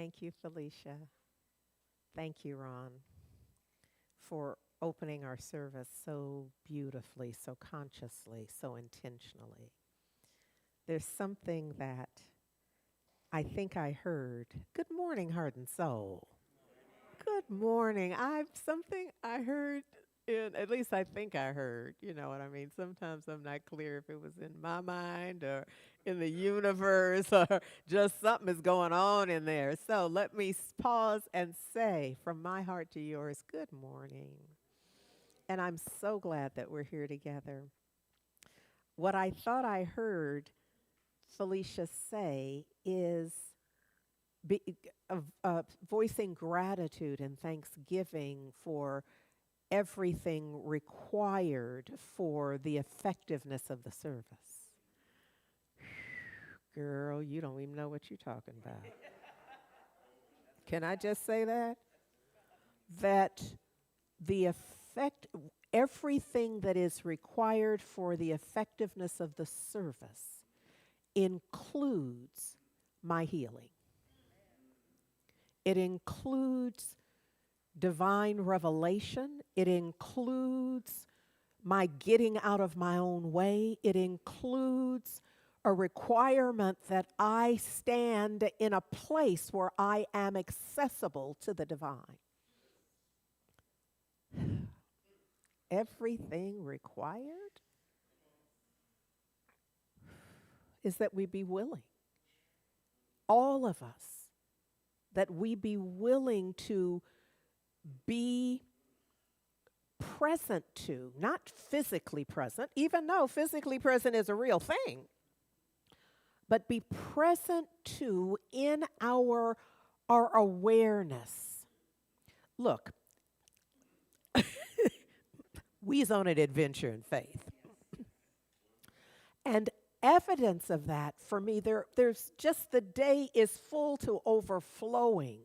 Thank you, Felicia. Thank you, Ron, for opening our service so beautifully, so consciously, so intentionally. There's something that I think I heard. Good morning, heart and soul. Good morning. I've something I heard in, at least I think I heard, you know what I mean? Sometimes I'm not clear if it was in my mind or in the universe or just something is going on in there. So let me pause and say from my heart to yours, good morning. And I'm so glad that we're here together. What I thought I heard Felicia say is be, voicing gratitude and thanksgiving for everything required for the effectiveness of the service. Girl, you don't even know what you're talking about. Can I just say that? That the effect, everything that is required for the effectiveness of the service includes my healing. It includes divine revelation. It includes my getting out of my own way. It includes a requirement that I stand in a place where I am accessible to the divine. Everything required is that we be willing. All of us, that we be willing to be present to, not physically present, even though physically present is a real thing, but be present to in our awareness. Look, we's on an adventure in faith. And evidence of that for me, there's just the day is full to overflowing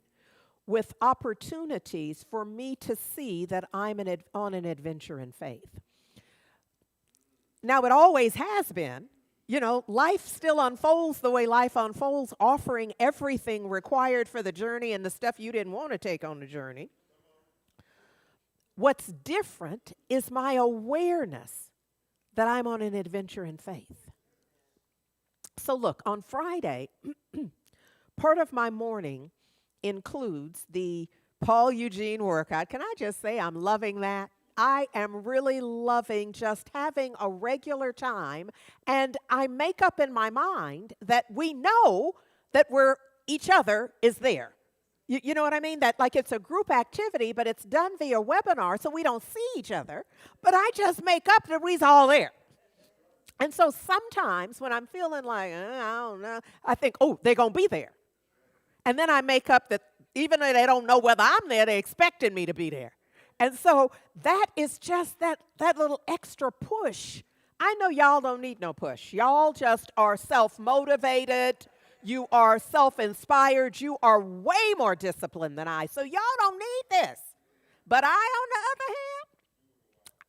with opportunities for me to see that I'm on an adventure in faith. Now, it always has been. You know, life still unfolds the way life unfolds, offering everything required for the journey and the stuff you didn't want to take on the journey. What's different is my awareness that I'm on an adventure in faith. So look, on Friday, part of my morning includes the Paul Eugene workout. Can I just say I'm loving that? I am really loving just having a regular time, and I make up in my mind that we know that each other is there. You know what I mean? That like it's a group activity, but it's done via webinar, so we don't see each other. But I just make up that we's all there. And so sometimes when I'm feeling like, I don't know, I think, oh, they're going to be there. And then I make up that even though they don't know whether I'm there, they're expecting me to be there. And so that is just that little extra push. I know y'all don't need no push. Y'all just are self-motivated. You are self-inspired. You are way more disciplined than I. So y'all don't need this. But I, on the other hand,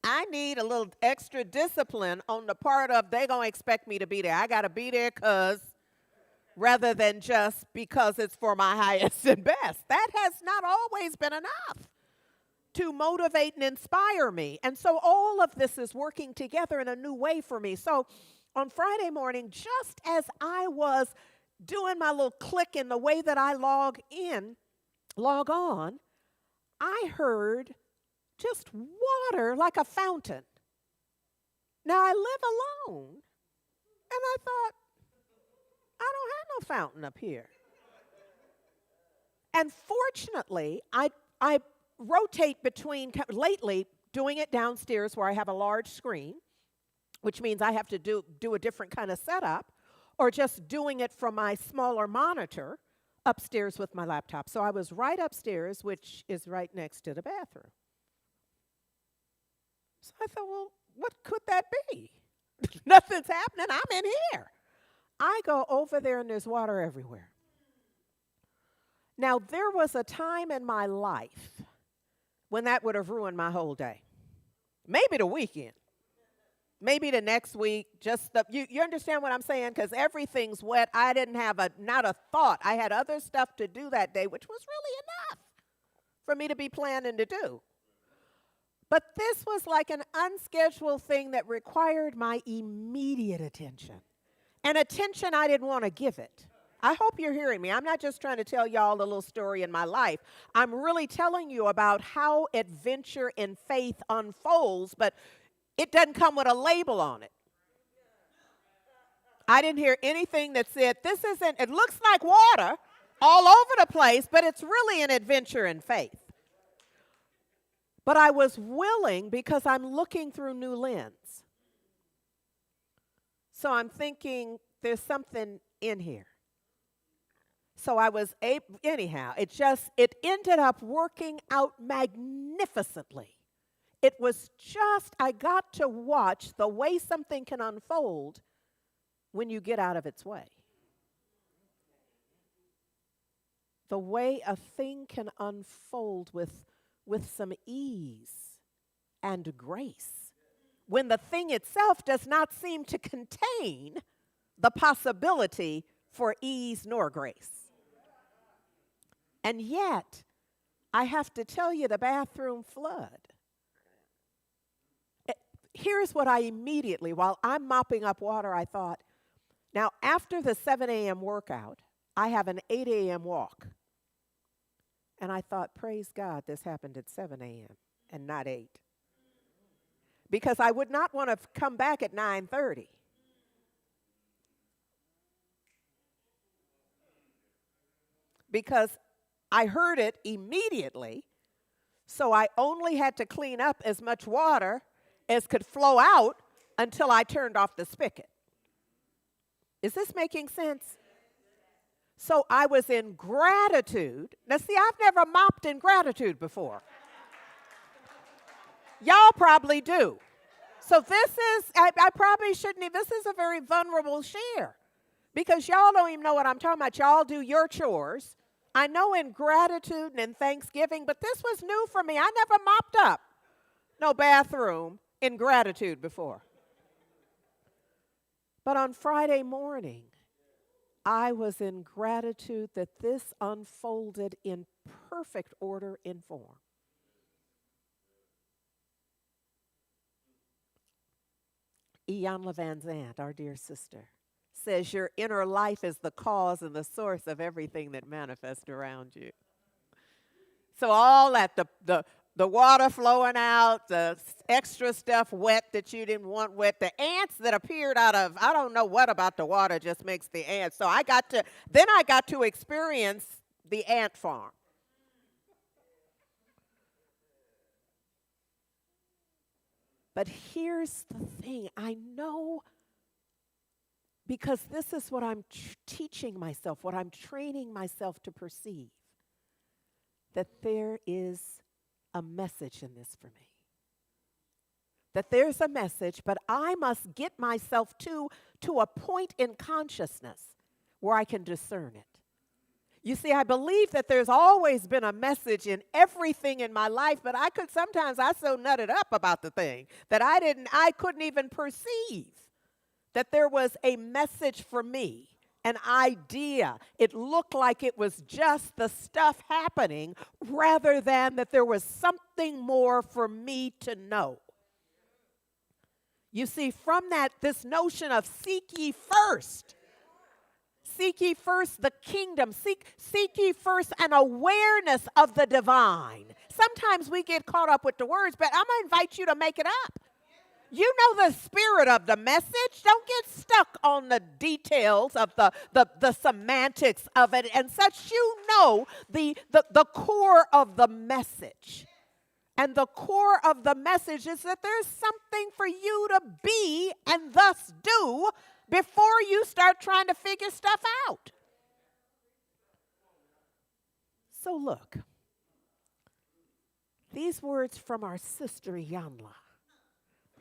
I need a little extra discipline on the part of they going to expect me to be there. I got to be there rather than just because it's for my highest and best. That has not always been enough to motivate and inspire me. And so all of this is working together in a new way for me. So on Friday morning, just as I was doing my little click in the way that I log on, I heard just water like a fountain. Now, I live alone, and I thought, I don't have no fountain up here. And fortunately, I rotate between, lately, doing it downstairs where I have a large screen, which means I have to do a different kind of setup, or just doing it from my smaller monitor upstairs with my laptop. So I was right upstairs, which is right next to the bathroom. So I thought, well, what could that be? Nothing's happening. I'm in here. I go over there and there's water everywhere. Now, there was a time in my life when that would have ruined my whole day. Maybe the weekend. maybe the next week, just you understand what I'm saying? Because everything's wet. I didn't have not a thought. I had other stuff to do that day, which was really enough for me to be planning to do. But this was like an unscheduled thing that required my immediate attention, and attention I didn't want to give it. I hope you're hearing me. I'm not just trying to tell y'all a little story in my life. I'm really telling you about how adventure in faith unfolds, but it doesn't come with a label on it. I didn't hear anything that said, it looks like water all over the place, but it's really an adventure in faith. But I was willing because I'm looking through new lens. So I'm thinking there's something in here. So I was able, anyhow, it ended up working out magnificently. It was just, I got to watch the way something can unfold when you get out of its way. The way a thing can unfold with some ease and grace, when the thing itself does not seem to contain the possibility for ease nor grace. And yet, I have to tell you, the bathroom flood. Here's what I immediately, while I'm mopping up water, I thought, now after the 7 a.m. workout, I have an 8 a.m. walk. And I thought, praise God, this happened at 7 a.m. and not 8. Because I would not want to come back at 9:30. Because I heard it immediately, so I only had to clean up as much water as could flow out until I turned off the spigot. Is this making sense? So I was in gratitude. Now, see, I've never mopped in gratitude before. Y'all probably do. So this is, I probably shouldn't even, this is a very vulnerable share. Because y'all don't even know what I'm talking about. Y'all do your chores. I know in gratitude and in thanksgiving, but this was new for me. I never mopped up no bathroom in gratitude before. But on Friday morning, I was in gratitude that this unfolded in perfect order and form. Iyanla Van Zandt, our dear sister, says your inner life is the cause and the source of everything that manifests around you. So all that, the water flowing out, the extra stuff wet that you didn't want wet, the ants that appeared out of, I don't know what about the water just makes the ants. So I got to experience the ant farm. But here's the thing, I know, because this is what I'm teaching myself, what I'm training myself to perceive, that there is a message in this for me. That there's a message, but I must get myself to a point in consciousness where I can discern it. You see, I believe that there's always been a message in everything in my life, but I so nutted up about the thing that I couldn't even perceive that there was a message for me, an idea. It looked like it was just the stuff happening rather than that there was something more for me to know. You see, from that, this notion of seek ye first the kingdom, seek ye first an awareness of the divine. Sometimes we get caught up with the words, but I'm going to invite you to make it up. You know the spirit of the message. Don't get stuck on the details of the semantics of it and such. You know the core of the message. And the core of the message is that there's something for you to be and thus do before you start trying to figure stuff out. So look, these words from our sister Iyanla,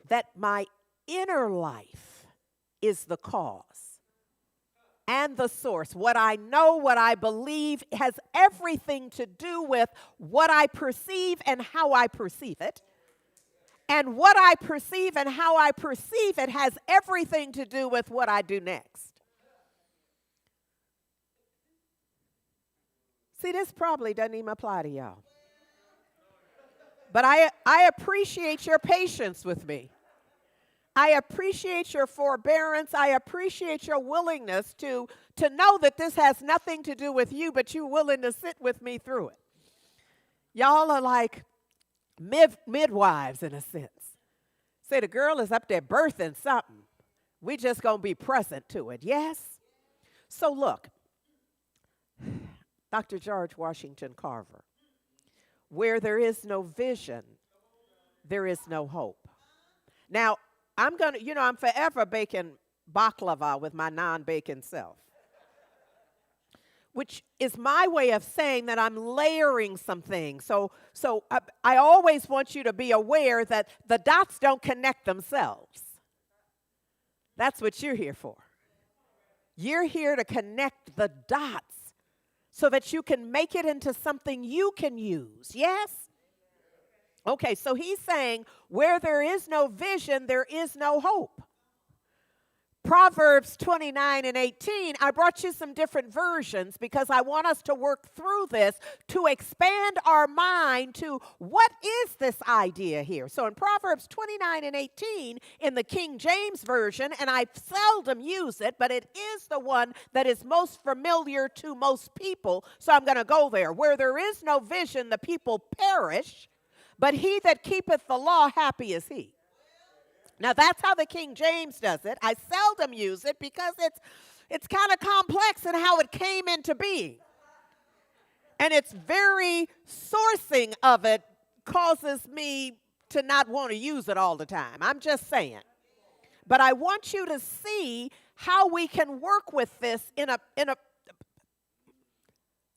that my inner life is the cause and the source. What I know, what I believe has everything to do with what I perceive and how I perceive it. And what I perceive and how I perceive it has everything to do with what I do next. See, this probably doesn't even apply to y'all. But I appreciate your patience with me. I appreciate your forbearance. I appreciate your willingness to know that this has nothing to do with you, but you're willing to sit with me through it. Y'all are like midwives in a sense. Say the girl is up there birthing something. We just going to be present to it, yes? So look, Dr. George Washington Carver, where there is no vision, there is no hope. Now, I'm forever baking baklava with my non-baking self, which is my way of saying that I'm layering some things. So I always want you to be aware that the dots don't connect themselves. That's what you're here for. You're here to connect the dots so that you can make it into something you can use. Yes? Okay, so he's saying where there is no vision, there is no hope. Proverbs 29:18, I brought you some different versions because I want us to work through this to expand our mind to what is this idea here. So in Proverbs 29:18 in the King James Version, and I seldom use it, but it is the one that is most familiar to most people, so I'm going to go there. Where there is no vision, the people perish, but he that keepeth the law, happy is he. Now, that's how the King James does it. I seldom use it because it's kind of complex in how it came into being. And its very sourcing of it causes me to not want to use it all the time. I'm just saying. But I want you to see how we can work with this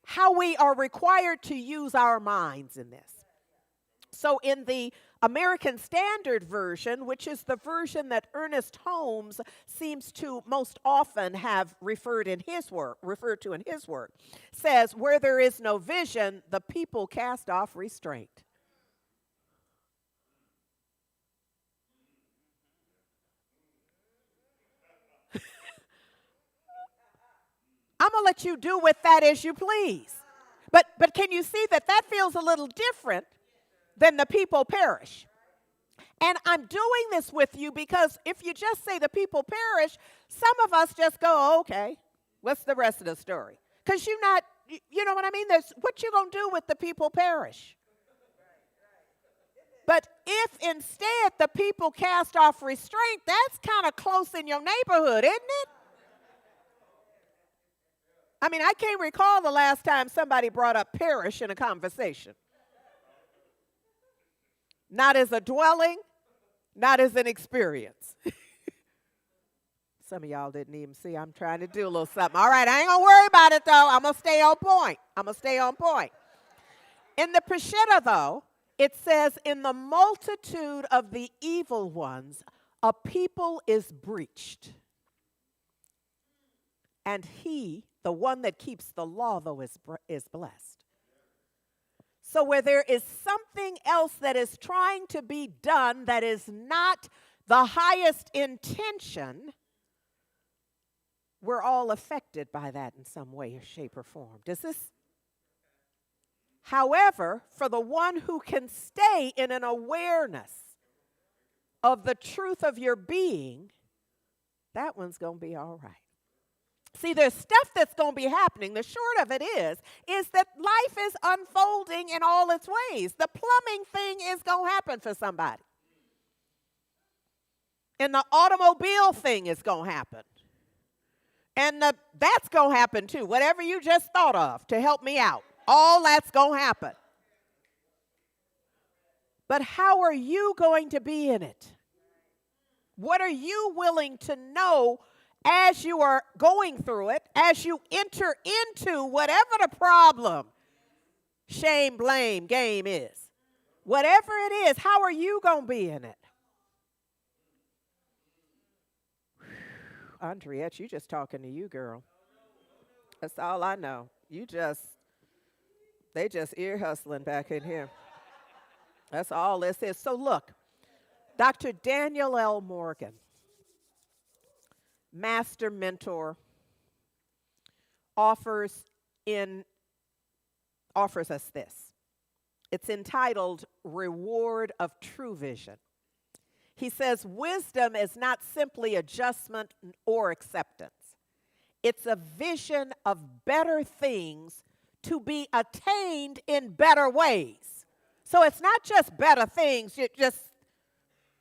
how we are required to use our minds in this. So in the American Standard Version, which is the version that Ernest Holmes seems to most often have referred to in his work, says, where there is no vision, the people cast off restraint. I'm going to let you do with that as you please. But can you see that feels a little different than the people perish? And I'm doing this with you because if you just say the people perish, some of us just go, oh, okay, what's the rest of the story? Because you know what I mean? There's what you going to do with the people perish. But if instead the people cast off restraint, that's kind of close in your neighborhood, isn't it? I mean, I can't recall the last time somebody brought up perish in a conversation. Not as a dwelling, not as an experience. Some of y'all didn't even see I'm trying to do a little something. All right, I ain't going to worry about it, though. I'm going to stay on point. In the Peshitta, though, it says, in the multitude of the evil ones, a people is breached. And he, the one that keeps the law, though, is blessed. So where there is something else that is trying to be done that is not the highest intention, we're all affected by that in some way, or shape, or form. However, for the one who can stay in an awareness of the truth of your being, that one's going to be all right. See, there's stuff that's going to be happening. The short of it is that life is unfolding in all its ways. The plumbing thing is going to happen for somebody. And the automobile thing is going to happen. And that's going to happen too. Whatever you just thought of to help me out, all that's going to happen. But how are you going to be in it? What are you willing to know as you are going through it, as you enter into whatever the problem, shame, blame, game is? Whatever it is, how are you going to be in it? Andriette, you just talking to you, girl. That's all I know. They just ear hustling back in here. That's all this is. So look, Dr. Daniel L. Morgan, master mentor, offers us this. It's entitled Reward of True Vision. He says, wisdom is not simply adjustment or acceptance. It's a vision of better things to be attained in better ways. So it's not just better things,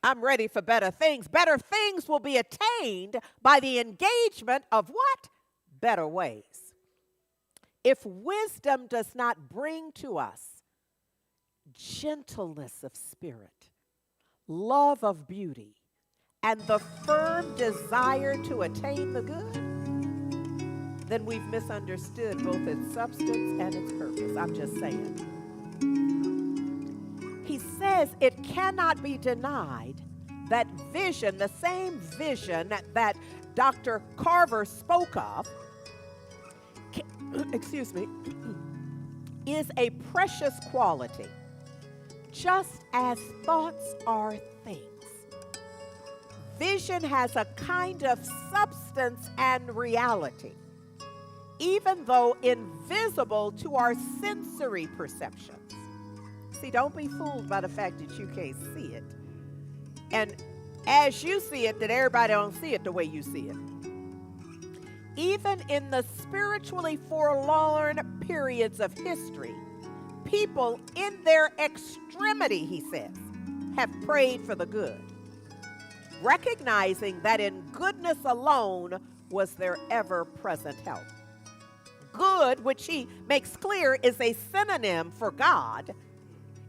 I'm ready for better things. Better things will be attained by the engagement of what? Better ways. If wisdom does not bring to us gentleness of spirit, love of beauty, and the firm desire to attain the good, then we've misunderstood both its substance and its purpose. I'm just saying. He says it cannot be denied that vision, the same vision that Dr. Carver spoke of, is a precious quality, just as thoughts are things. Vision has a kind of substance and reality, even though invisible to our sensory perceptions. See, don't be fooled by the fact that you can't see it. And as you see it, that everybody don't see it the way you see it. Even in the spiritually forlorn periods of history, people in their extremity, he says, have prayed for the good, recognizing that in goodness alone was their ever-present help. Good, which he makes clear is a synonym for God,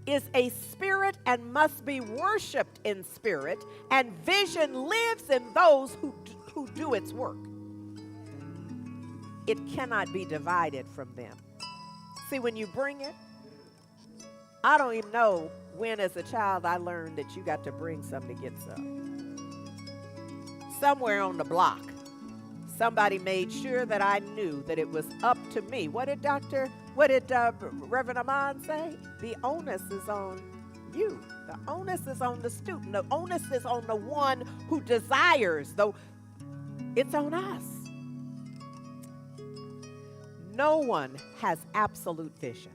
is a spirit and must be worshiped in spirit, and vision lives in those who do its work. It cannot be divided from them. See, when you bring it, I don't even know when as a child I learned that you got to bring something to get some. Somewhere on the block, somebody made sure that I knew that it was up to me. What did Reverend Amon say? The onus is on you. The onus is on the student. The onus is on the one who desires. Though it's on us. No one has absolute vision,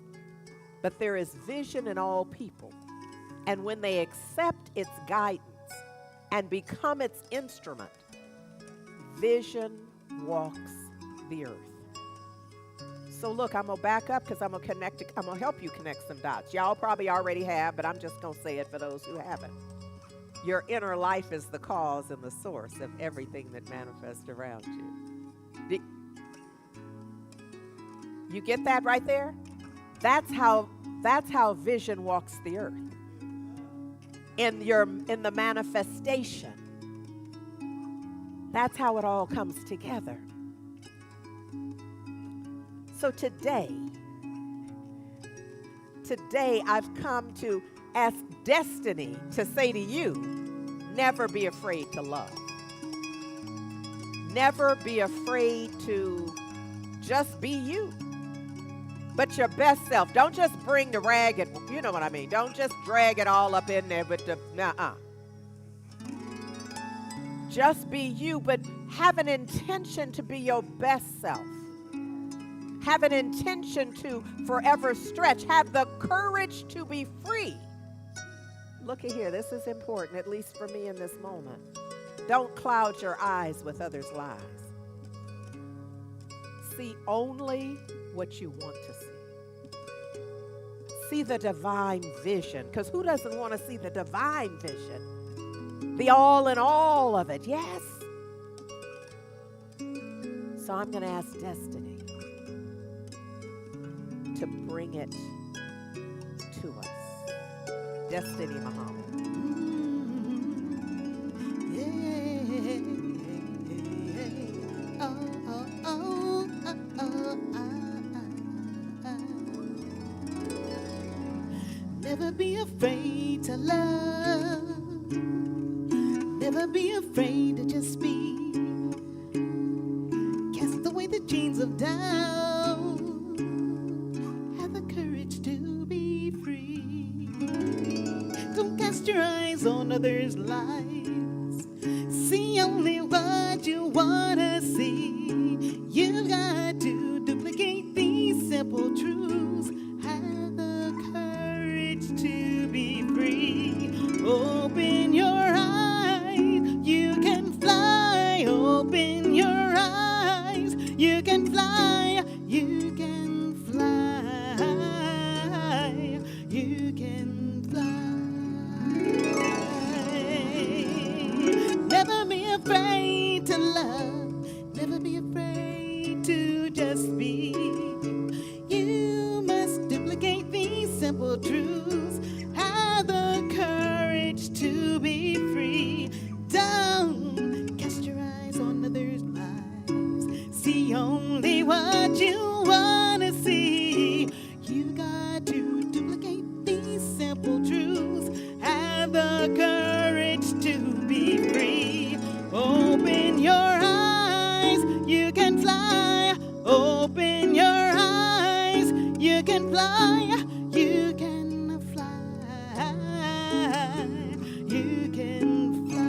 but there is vision in all people. And when they accept its guidance and become its instrument, vision walks the earth. So look, I'm going to back up because I'm going to help you connect some dots. Y'all probably already have, but I'm just going to say it for those who haven't. Your inner life is the cause and the source of everything that manifests around you. You get that right there? That's how vision walks the earth. In the manifestation. That's how it all comes together. So today I've come to ask destiny to say to you, never be afraid to love. Never be afraid to just be you. But your best self. Don't just bring the ragged, you know what I mean. Don't just drag it all up in there with the, Just be you, but have an intention to be your best self. Have an intention to forever stretch. Have the courage to be free. Look at here, this is important, at least for me in this moment. Don't cloud your eyes with others' lies. See only what you want to see. See the divine vision, because who doesn't want to see the divine vision? The all in all of it, yes. So I'm going to ask destiny to bring it to us. Destiny Muhammad. Never be afraid to love. Never be afraid to just be. Cast away the chains of doubt. Have the courage to be free. Don't cast your eyes on others' lives. See only what you wanna see. You've got to duplicate these simple truths. Have the courage to be free. Open your eyes, you can fly. Open your eyes, you can fly. You can fly. You can fly. Never be afraid to love. Never be afraid to just be. You must duplicate these simple truths. Have the courage to be free. Don't cast your eyes on others' lives. See only what you want to see. You got to duplicate these simple truths. Have the courage to be free. Open your eyes, you can fly. Open your eyes, you can fly. You can fly. You can fly.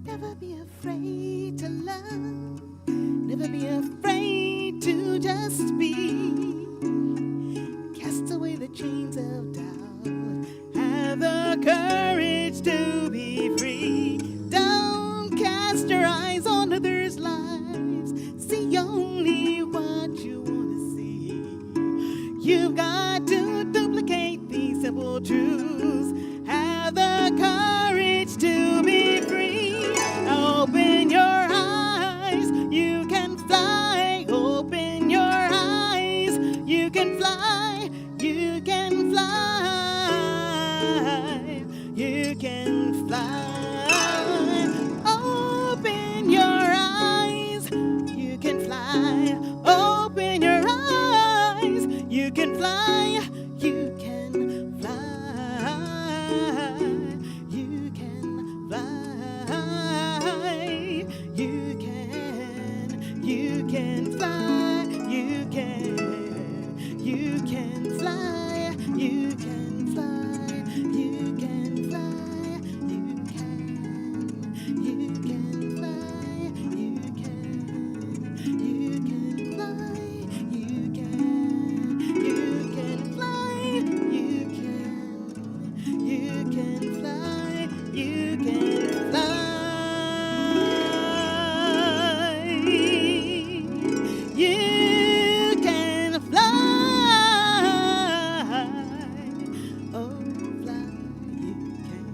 Never be afraid to love. Never be afraid to just be. Cast away the chains of doubt. Have the courage to be free. Don't cast your eyes on others' lives. See only what you want to see. You've got to duplicate these simple truths. Have the courage to be free. Open your eyes, you can fly. Open your eyes, you can fly. You can fly. You can fly. Open your eyes, you can fly. Open your eyes, you can fly. You can fly. You can fly. You can fly. You can fly. You can fly. You can fly. You can fly. You can fly. You can fly. You can fly. You can fly. You can fly. Oh, fly, you can.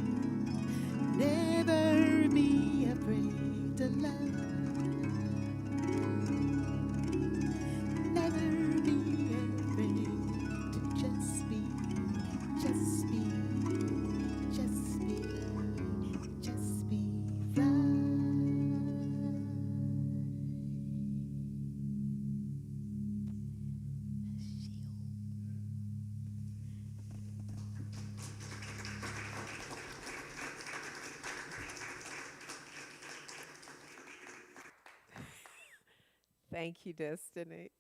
Never be afraid to love. Never be afraid to just be. Just be. Just be. Just be. Fly. Thank you, Destiny.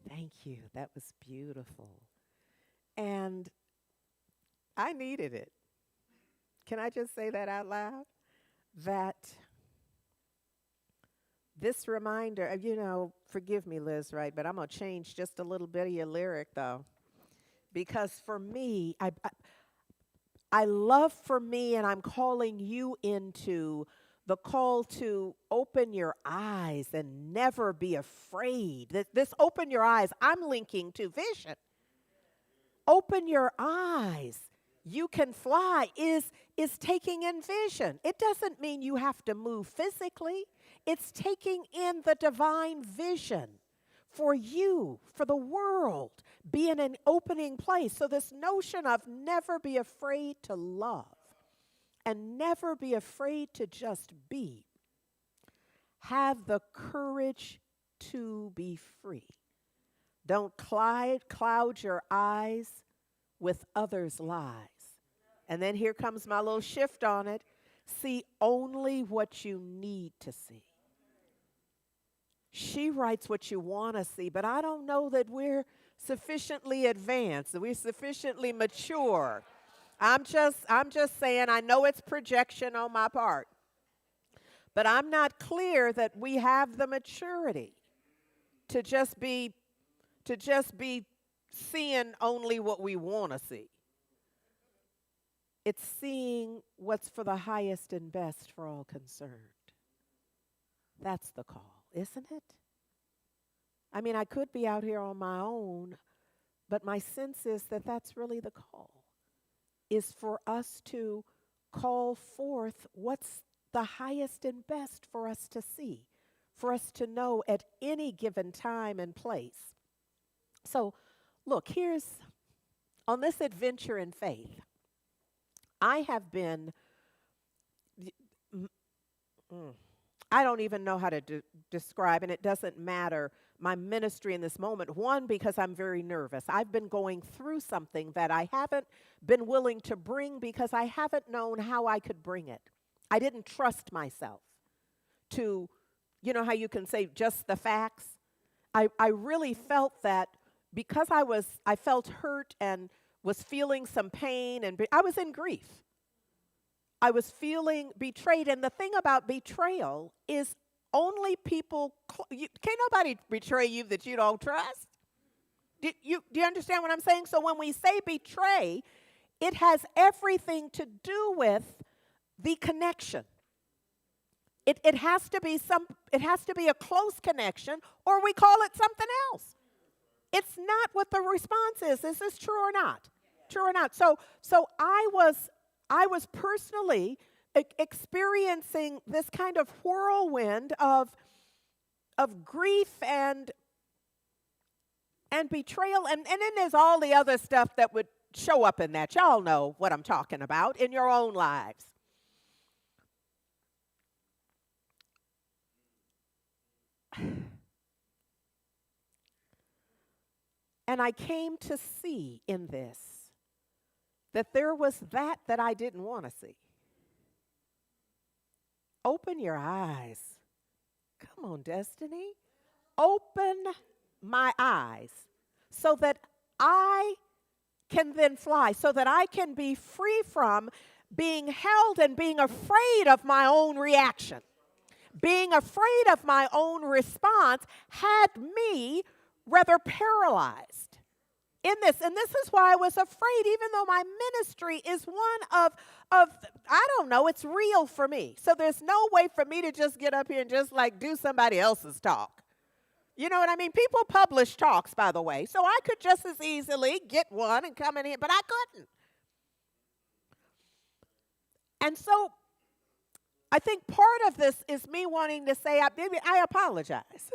Thank you. That was beautiful. And I needed it. Can I just say that out loud? That this reminder, forgive me, Liz, right? But I'm going to change just a little bit of your lyric, though. Because for me, I love for me, and I'm calling you into the call to open your eyes and never be afraid. This open your eyes, I'm linking to vision. open your eyes, you can fly is taking in vision. It doesn't mean you have to move physically. It's taking in the divine vision for you, for the world, be in an opening place. So this notion of never be afraid to love and never be afraid to just be. Have the courage to be free. Don't cloud your eyes with others' lives. And then here comes my little shift on it. See only what you need to see. She writes what you want to see, but I don't know that we're sufficiently advanced, that we're sufficiently mature. I'm just saying, I know it's projection on my part, but I'm not clear that we have the maturity to just be seeing only what we want to see. It's seeing what's for the highest and best for all concerned. That's the call, isn't it? I mean, I could be out here on my own, but my sense is that that's really the call, is for us to call forth what's the highest and best for us to see, for us to know at any given time and place. So, look, here's, on this adventure in faith, I have been, I don't even know how to describe, and it doesn't matter, my ministry in this moment. One, because I'm very nervous. I've been going through something that I haven't been willing to bring because I haven't known how I could bring it. I didn't trust myself to, you know how you can say just the facts? I really felt that because I felt hurt and was feeling some pain, and I was in grief. I was feeling betrayed, and the thing about betrayal is only people, can't nobody betray you that you don't trust. Do you understand what I'm saying? So when we say betray, it has everything to do with the connection. It has to be a close connection, or we call it something else. It's not what the response is. Is this true or not? True or not? So I was personally experiencing this kind of whirlwind of grief and betrayal, and then there's all the other stuff that would show up in that. Y'all know what I'm talking about in your own lives. And I came to see in this that there was that I didn't want to see. Open your eyes. Come on, Destiny. Open my eyes so that I can then fly, so that I can be free from being held and being afraid of my own reaction. Being afraid of my own response had me rather paralyzed in this. And this is why I was afraid, even though my ministry is one of I don't know, it's real for me. So there's no way for me to just get up here and just like do somebody else's talk. You know what I mean? People publish talks, by the way. So I could just as easily get one and come in here, but I couldn't. And so I think part of this is me wanting to say, I apologize.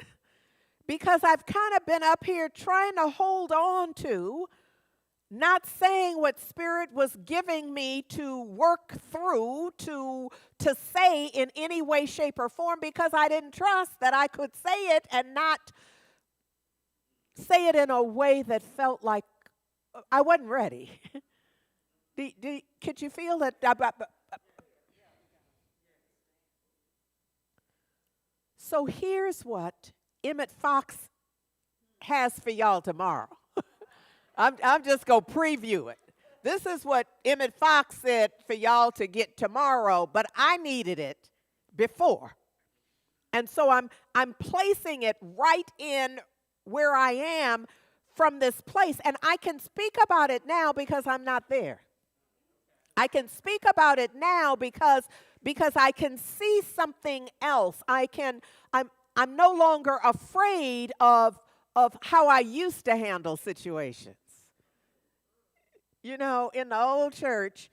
Because I've kind of been up here trying to hold on to, not saying what Spirit was giving me to work through, to say in any way, shape, or form, because I didn't trust that I could say it and not say it in a way that felt like I wasn't ready. Could you feel that? So here's what Emmett Fox has for y'all tomorrow. I'm just going to preview it. This is what Emmett Fox said for y'all to get tomorrow, but I needed it before. And so I'm placing it right in where I am from this place. And I can speak about it now because I'm not there. I can speak about it now because I can see something else. I'm no longer afraid of how I used to handle situations. You know, in the old church,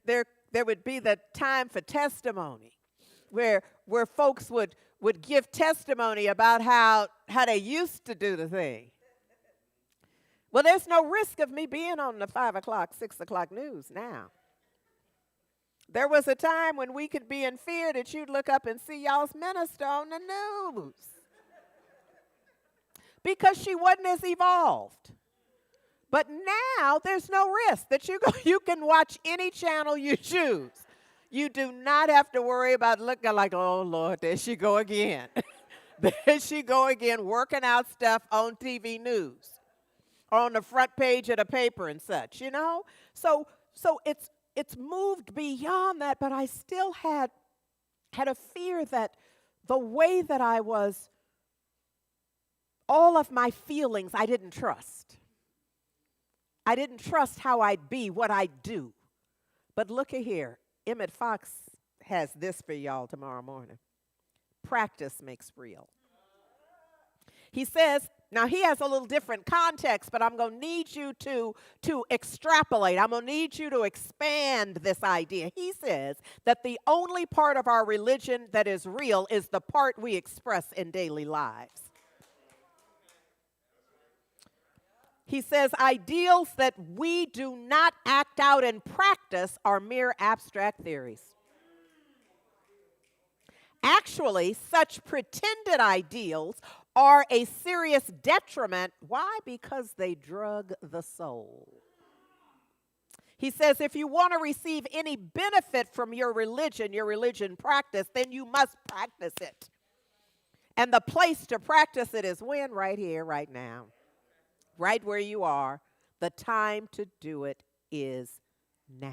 there would be the time for testimony where folks would give testimony about how they used to do the thing. Well, there's no risk of me being on the 5 o'clock, 6 o'clock news now. There was a time when we could be in fear that you'd look up and see y'all's minister on the news because she wasn't as evolved. But now there's no risk that you can watch any channel you choose. You do not have to worry about looking like, oh, Lord, there she go again. There she go again, working out stuff on TV news, on the front page of the paper and such, you know? So it's moved beyond that, but I still had a fear that the way that I was, all of my feelings, I didn't trust. I didn't trust how I'd be, what I'd do. But look at here. Emmett Fox has this for y'all tomorrow morning. Practice makes real. He says, now he has a little different context, but I'm going to need you to extrapolate. I'm going to need you to expand this idea. He says that the only part of our religion that is real is the part we express in daily lives. He says ideals that we do not act out in practice are mere abstract theories. Actually, such pretended ideals are a serious detriment. Why? Because they drug the soul. He says if you want to receive any benefit from your religion practice, then you must practice it. And the place to practice it is when? Right here, right now. Right where you are. The time to do it is now.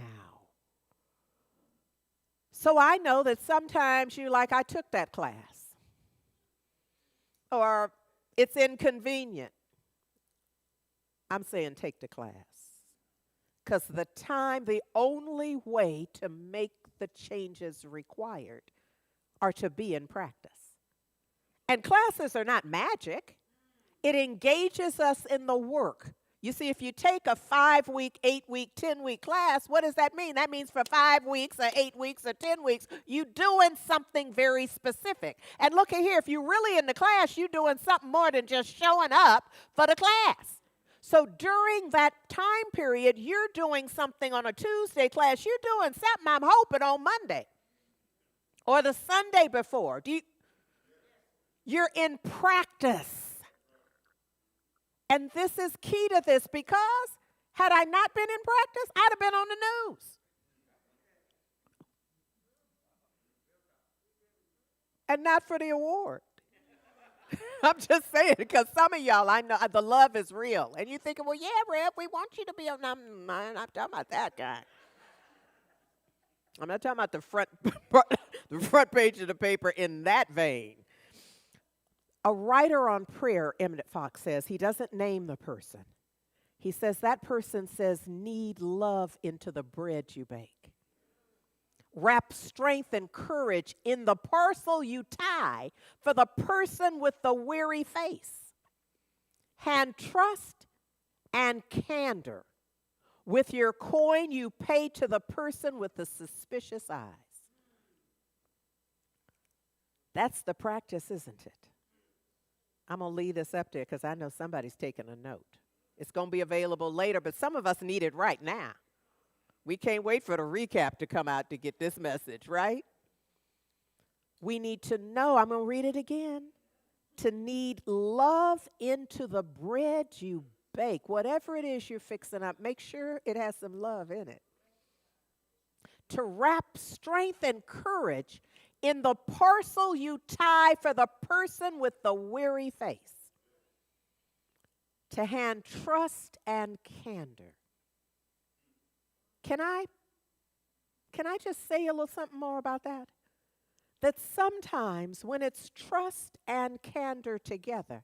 So I know that sometimes you're like, I took that class. Or it's inconvenient. I'm saying take the class. Because the only way to make the changes required are to be in practice. And classes are not magic. It engages us in the work. You see, if you take a 5-week, 8-week, 10-week class, what does that mean? That means for 5 weeks or 8 weeks or 10 weeks, you're doing something very specific. And look at here, if you're really in the class, you're doing something more than just showing up for the class. So during that time period, you're doing something on a Tuesday class. You're doing something, I'm hoping, on Monday or the Sunday before. You're in practice. And this is key to this because had I not been in practice, I'd have been on the news. And not for the award. I'm just saying because some of y'all, I know the love is real. And you're thinking, well, yeah, Reb, we want you to be on. I'm not talking about that guy. I'm not talking about the front page of the paper in that vein. A writer on prayer, Emmett Fox says, he doesn't name the person. He says that person says, knead love into the bread you bake. Wrap strength and courage in the parcel you tie for the person with the weary face. Hand trust and candor. With your coin you pay to the person with the suspicious eyes. That's the practice, isn't it? I'm going to leave this up there because I know somebody's taking a note. It's going to be available later, but some of us need it right now. We can't wait for the recap to come out to get this message, right? We need to know, I'm going to read it again, to knead love into the bread you bake. Whatever it is you're fixing up, make sure it has some love in it. To wrap strength and courage in the parcel you tie for the person with the weary face. To hand trust and candor. Can I just say a little something more about that? That sometimes when it's trust and candor together,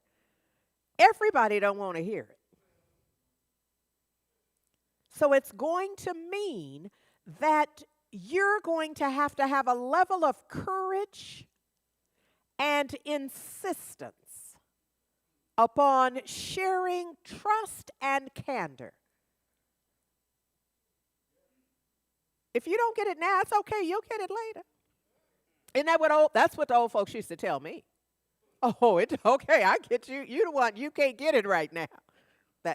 everybody don't want to hear it. So it's going to mean that you're going to have a level of courage and insistence upon sharing trust and candor If you don't get it now, it's okay. You'll get it later. Isn't that that's what the old folks used to tell me. Oh, it's okay. I get you. You the one. You can't get it right now.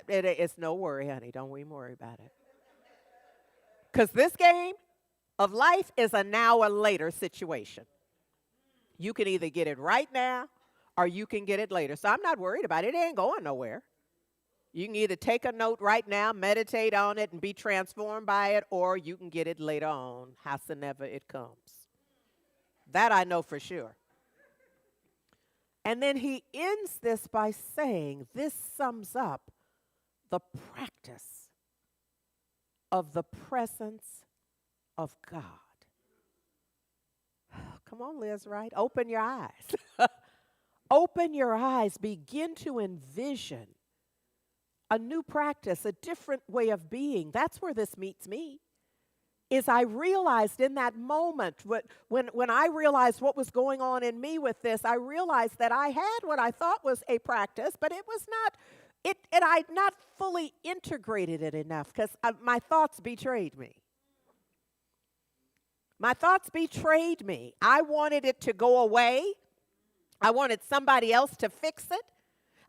It's no worry, honey. Don't even worry about it. Because this game of life is a now or later situation. You can either get it right now or you can get it later. So I'm not worried about it. It ain't going nowhere. You can either take a note right now, meditate on it, and be transformed by it, or you can get it later on, howsoever it comes. That I know for sure. And then he ends this by saying, this sums up the practice of the presence of God. Come on, Liz, right? Open your eyes. Open your eyes. Begin to envision a new practice, a different way of being. That's where this meets me. Is I realized in that moment, when I realized what was going on in me with this, I realized that I had what I thought was a practice, but it was not, and I'd not fully integrated it enough because my thoughts betrayed me. My thoughts betrayed me. I wanted it to go away. I wanted somebody else to fix it.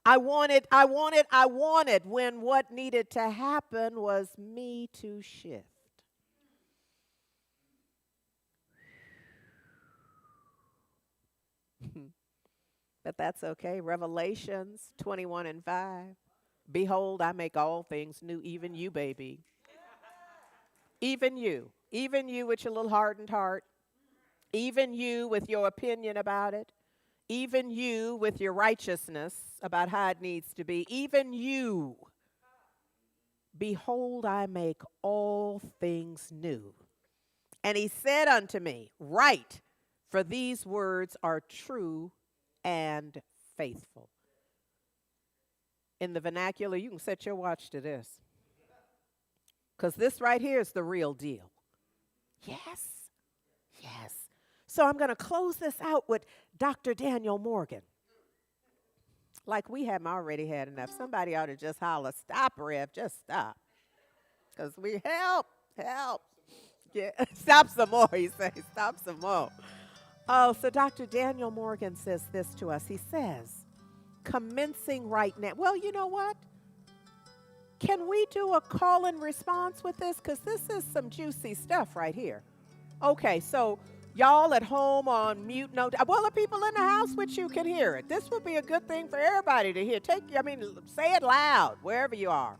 I wanted when what needed to happen was me to shift. But that's okay. Revelations 21:5. Behold, I make all things new, even you, baby. Even you with your little hardened heart. Even you with your opinion about it. Even you with your righteousness about how it needs to be. Even you. Behold, I make all things new. And he said unto me, write, for these words are true and faithful. In the vernacular, you can set your watch to this. Because this right here is the real deal. Yes. Yes. So I'm going to close this out with Dr. Daniel Morgan. Like we haven't already had enough. Somebody ought to just holler, stop, Rev, just stop. Because we help. Yeah, stop some more, he says, stop some more. Oh, so Dr. Daniel Morgan says this to us. He says, commencing right now. Well, you know what? Can we do a call and response with this? Because this is some juicy stuff right here. Okay, so y'all at home on mute, no, well, the people in the house with you can hear it. This would be a good thing for everybody to hear. Say it loud wherever you are.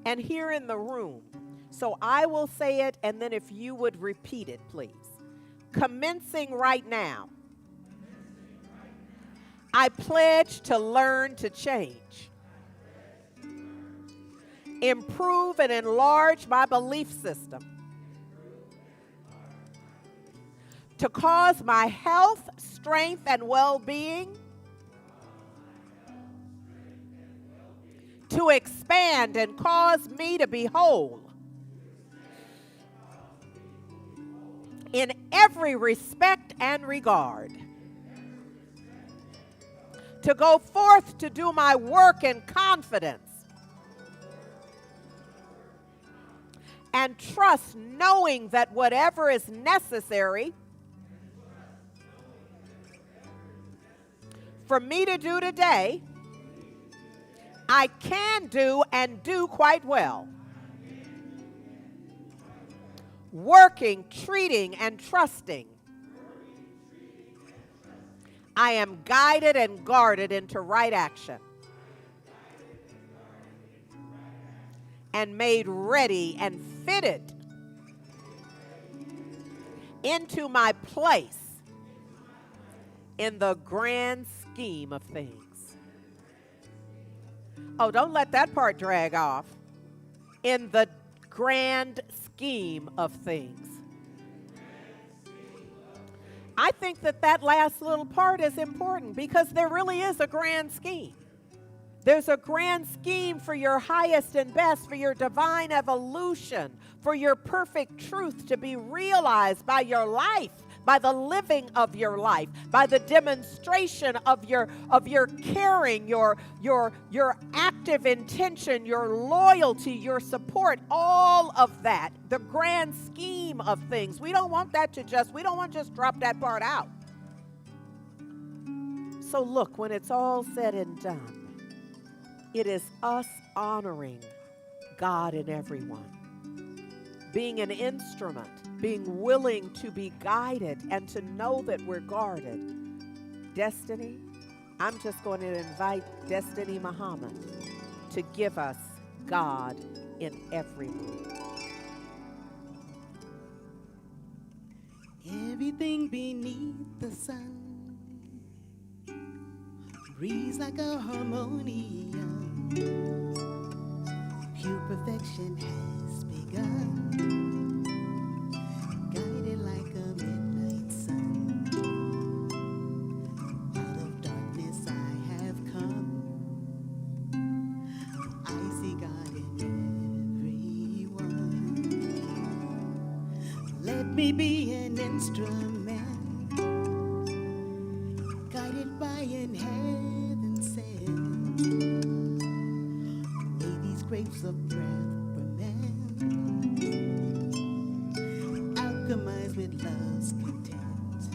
And here in the room. So I will say it, and then if you would repeat it, please. Commencing right now. I pledge to learn to change. Improve and enlarge my belief system. To cause my health, strength, and well-being to expand and cause me to be whole in every respect and regard. To go forth to do my work in confidence and trust, knowing that whatever is necessary for me to do today, I can do and do quite well. Working, treating, and trusting. I am guided and guarded into right action. And made ready and fitted into my place in the grand scheme of things. Oh, don't let that part drag off. In the grand scheme of things. I think that last little part is important because there really is a grand scheme. There's a grand scheme for your highest and best, for your divine evolution, for your perfect truth to be realized by your life, by the living of your life, by the demonstration of your caring, your active intention, your loyalty, your support, all of that, the grand scheme of things. We don't want to just drop that part out. So look, when it's all said and done, it is us honoring God in everyone, being an instrument, being willing to be guided and to know that we're guarded. Destiny, I'm just going to invite Destiny Muhammad to give us God in everyone. Everything beneath the sun breathes like a harmonium. Pure perfection has begun, guided like a midnight sun. Out of darkness I have come. I see God in everyone. Let me be an instrument, guided by an heaven sent. May these grapes of breath ferment, alchemized with love's content.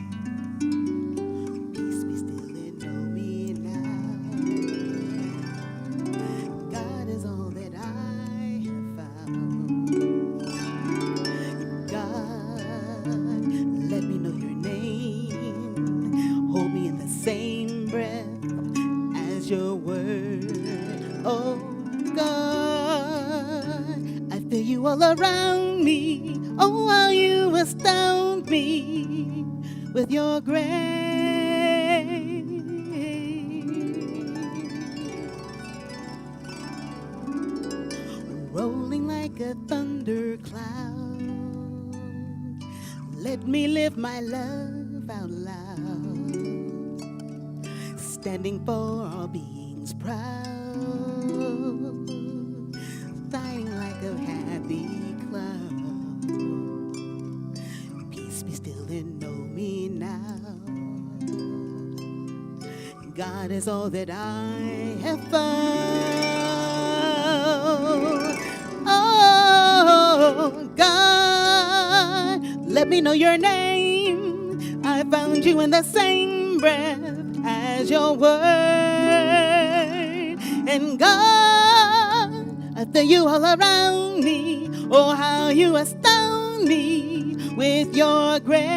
Peace be still and know me now. God is all that I have found. God, let me know your name. Hold me in the same breath as your word. Oh God, I feel you all around me. Oh, how you astound me with your grace. Rolling like a thunder cloud, let me live my love out loud, standing for all beings proud, shining like a happy cloud. Peace be still and know me now. God is all that I have found. Oh, God, let me know your name. I found you in the same breath as your word. And God, I feel you all around me. Oh, how you astound me with your grace.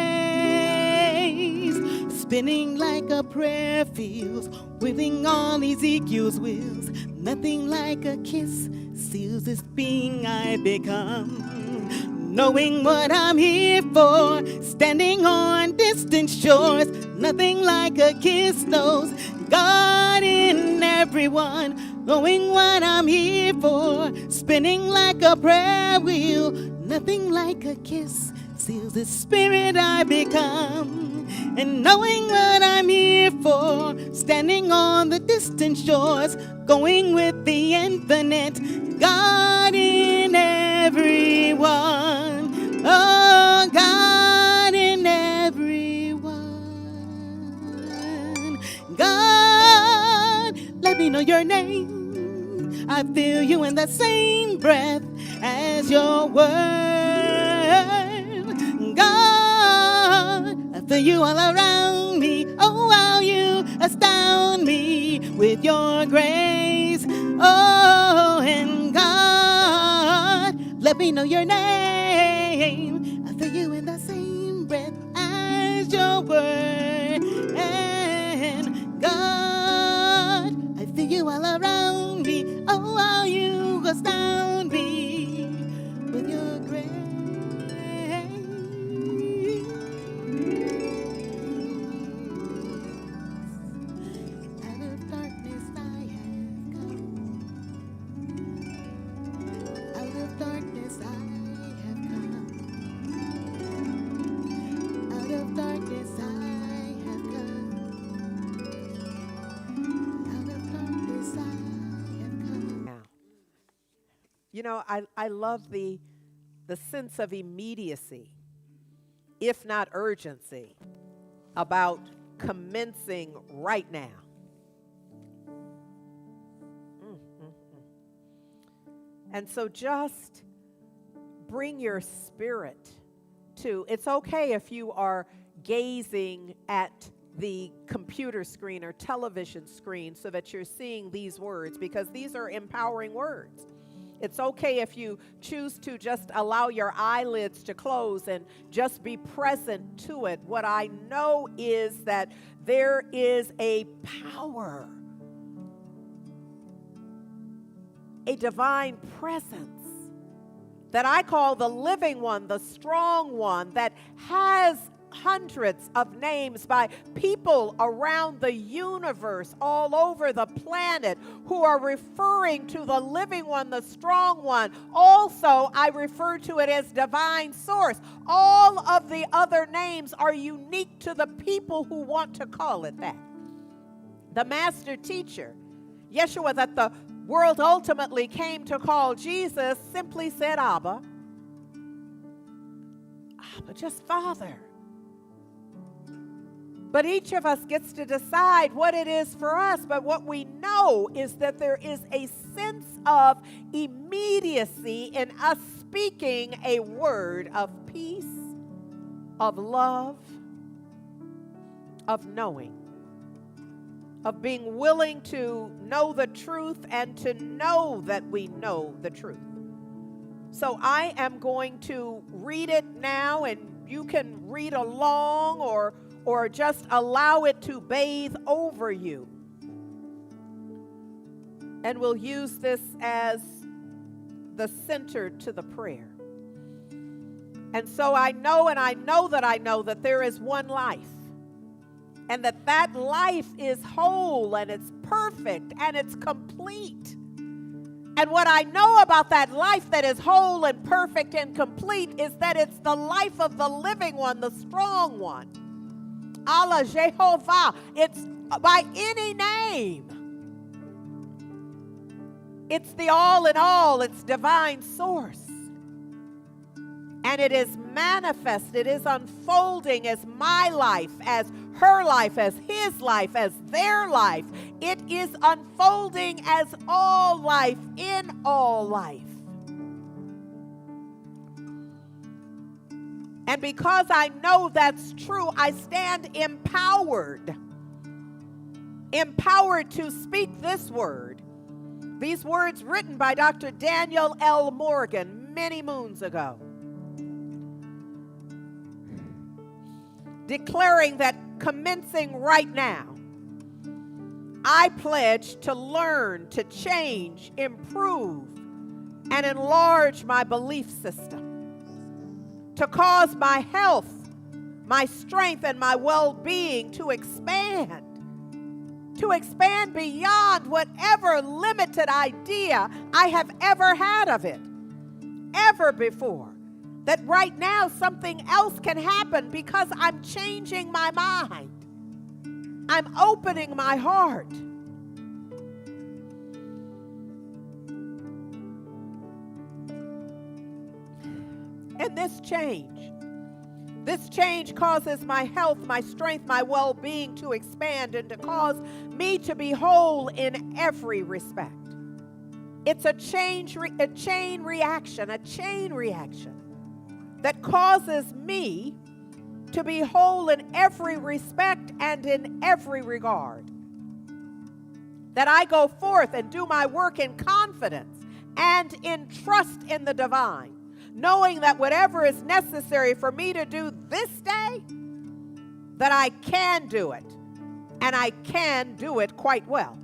Spinning like a prayer feels, whipping on Ezekiel's wheels. Nothing like a kiss seals this being I become. Knowing what I'm here for, standing on distant shores. Nothing like a kiss knows God in everyone. Knowing what I'm here for, spinning like a prayer wheel. Nothing like a kiss seals the spirit I become. And knowing what I'm here for, standing on the distant shores, going with the infinite, God in everyone. Oh, God in everyone. God, let me know your name. I feel you in the same breath as your word. God, I feel you all around me. Oh, how you astound me with your grace. Oh, and God, let me know your name. I feel you in the same breath as your word. And God, I feel you all around me. Oh, how you astound me with your grace. Out of darkness I have come. Out of darkness I have come. Out of darkness I have come. Out of darkness I have come. Now, you know, I love the sense of immediacy if not urgency, about commencing right now. And so just bring your spirit to, it's okay if you are gazing at the computer screen or television screen so that you're seeing these words, because these are empowering words. It's okay if you choose to just allow your eyelids to close and just be present to it. What I know is that there is a power, a divine presence that I call the living one, the strong one, that has hundreds of names by people around the universe, all over the planet, who are referring to the living one, the strong one. Also, I refer to it as divine source. All of the other names are unique to the people who want to call it that. The master teacher, Yeshua, that the world ultimately came to call Jesus, simply said Abba. Abba, just Father. But each of us gets to decide what it is for us. But what we know is that there is a sense of immediacy in us speaking a word of peace, of love, of knowing, of being willing to know the truth and to know that we know the truth. So I am going to read it now, and you can read along or just allow it to bathe over you. And we'll use this as the center to the prayer. And so I know that there is one life. And that life is whole and it's perfect and it's complete. And what I know about that life that is whole and perfect and complete is that it's the life of the living one, the strong one. Allah Jehovah. It's by any name. It's the all in all. It's divine source. And it is manifest. It is unfolding as my life, as her life, as his life, as their life. It is unfolding as all life in all life. And because I know that's true, I stand empowered to speak this word. These words written by Dr. Daniel L. Morgan many moons ago. Declaring that commencing right now, I pledge to learn, to change, improve, and enlarge my belief system. To cause my health, my strength, and my well-being to expand beyond whatever limited idea I have ever had of it, ever before. That right now something else can happen because I'm changing my mind. I'm opening my heart. And this change causes my health, my strength, my well-being to expand and to cause me to be whole in every respect. It's a chain reaction that causes me to be whole in every respect and in every regard. That I go forth and do my work in confidence and in trust in the divine, knowing that whatever is necessary for me to do this day, that I can do it, and I can do it quite well.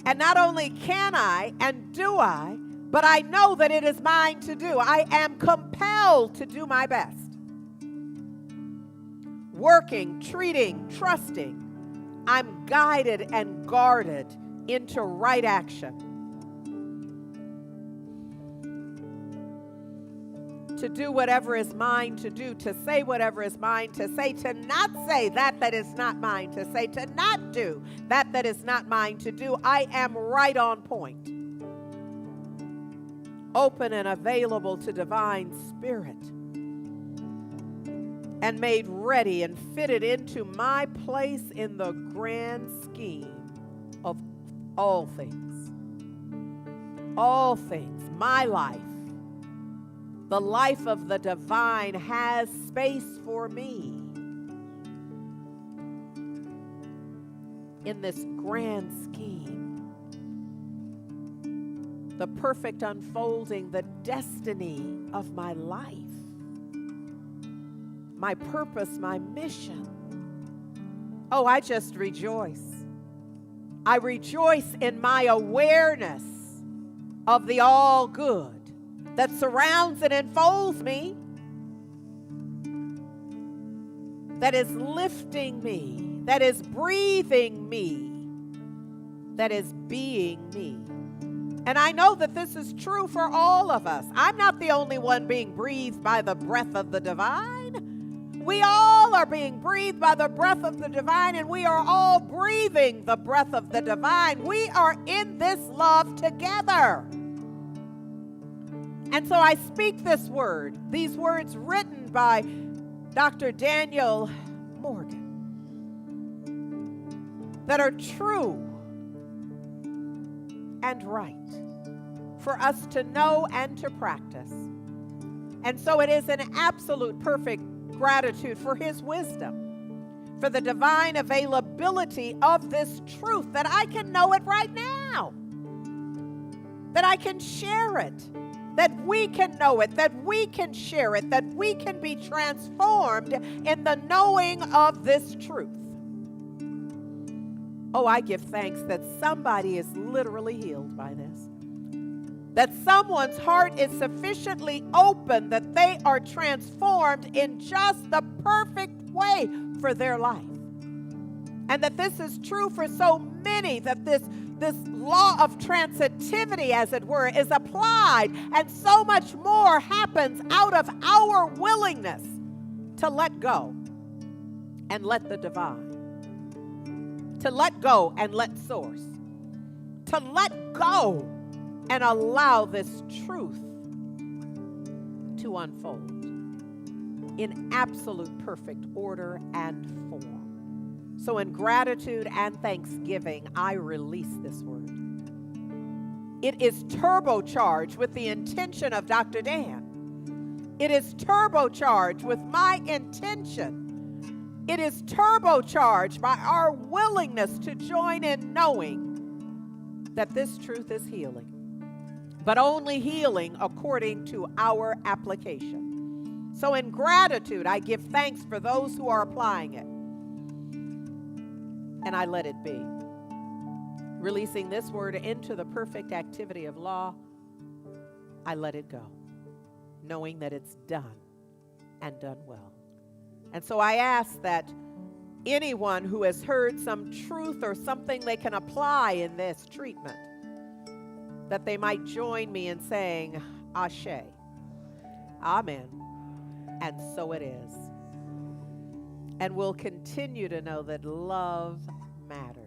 And not only can I and do I, but I know that it is mine to do. I am compelled to do my best. Working, treating, trusting, I'm guided and guarded into right action. To do whatever is mine to do, to say whatever is mine to say, to not say that is not mine to say, to not do that is not mine to do. I am right on point. open and available to divine spirit, and made ready and fitted into my place in the grand scheme of all things. All things, my life, the life of the divine has space for me in this grand scheme. The perfect unfolding, the destiny of my life, my purpose, my mission. Oh, I just rejoice. I rejoice in my awareness of the all good that surrounds and enfolds me, that is lifting me, that is breathing me, that is being me. And I know that this is true for all of us. I'm not the only one being breathed by the breath of the divine. We all are being breathed by the breath of the divine, and we are all breathing the breath of the divine. We are in this love together. And so I speak this word, these words written by Dr. Daniel Morgan, that are true and right for us to know and to practice. And so it is an absolute perfect gratitude for his wisdom, for the divine availability of this truth, that I can know it right now, that I can share it, that we can know it, that we can share it, that we can be transformed in the knowing of this truth. Oh, I give thanks that somebody is literally healed by this, that someone's heart is sufficiently open that they are transformed in just the perfect way for their life. And that this is true for so many, that this law of transitivity, as it were, is applied, and so much more happens out of our willingness to let go and let the divine, to let go and let source, to let go and allow this truth to unfold in absolute perfect order and form. So in gratitude and thanksgiving, I release this word. It is turbocharged with the intention of Dr. Dan. It is turbocharged with my intention. It is turbocharged by our willingness to join in knowing that this truth is healing, but only healing according to our application. So in gratitude, I give thanks for those who are applying it. And I let it be. Releasing this word into the perfect activity of law, I let it go, knowing that it's done and done well. And so I ask that anyone who has heard some truth or something they can apply in this treatment, that they might join me in saying, Ashe, Amen, and so it is. And we'll continue to know that love matters.